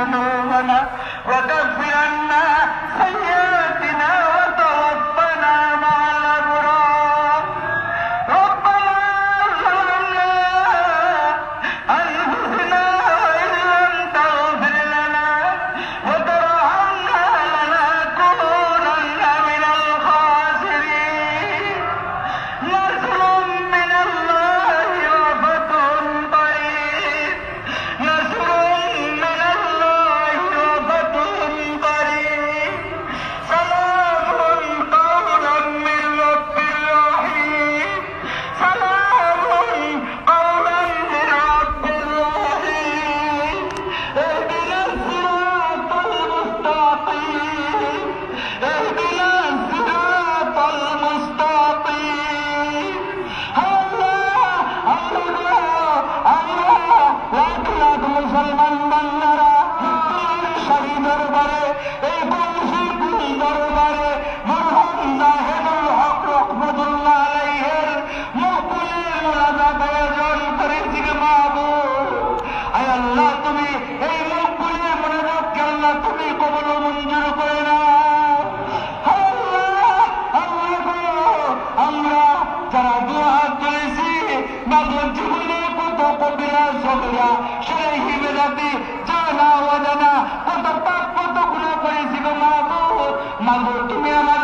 ذنوبنا وكفر عنا سيئاتنا وتوفنا مع الأبرار ربنا ظلمنا أنفسنا وإن لم تغفر لنا وترحمنا لنكونن من الخاسرين نصر من الله وفتح قريب نصر من الله وفتح قريب سلام قولا من رب رحيم سلام قولا من رب رحيم اهدنا الصراط المستقيم اهدنا الصراط المستقيم মুসলমান বান্দারা শাহী দরবারে এই বংশীর দরবারে মরহুম জাহেদুল হক রহমতুল্লাহ আলাইহির মকবুলের মুনাজাত আয়োজন করেছি মাহবুব আয় আল্লাহ তুমি এই মকবুলের মুনাজাতকে আল্লাহ তুমি কবুল ও মঞ্জুর করে নাও আমরা যারা দোয়া করেছি মাঝে জীবনে কত কবিরা সগরা সেই বেদাতি জানা অজানা কত পাপ কত গুনাহ করেছি গো মাহবুব তুমি আমার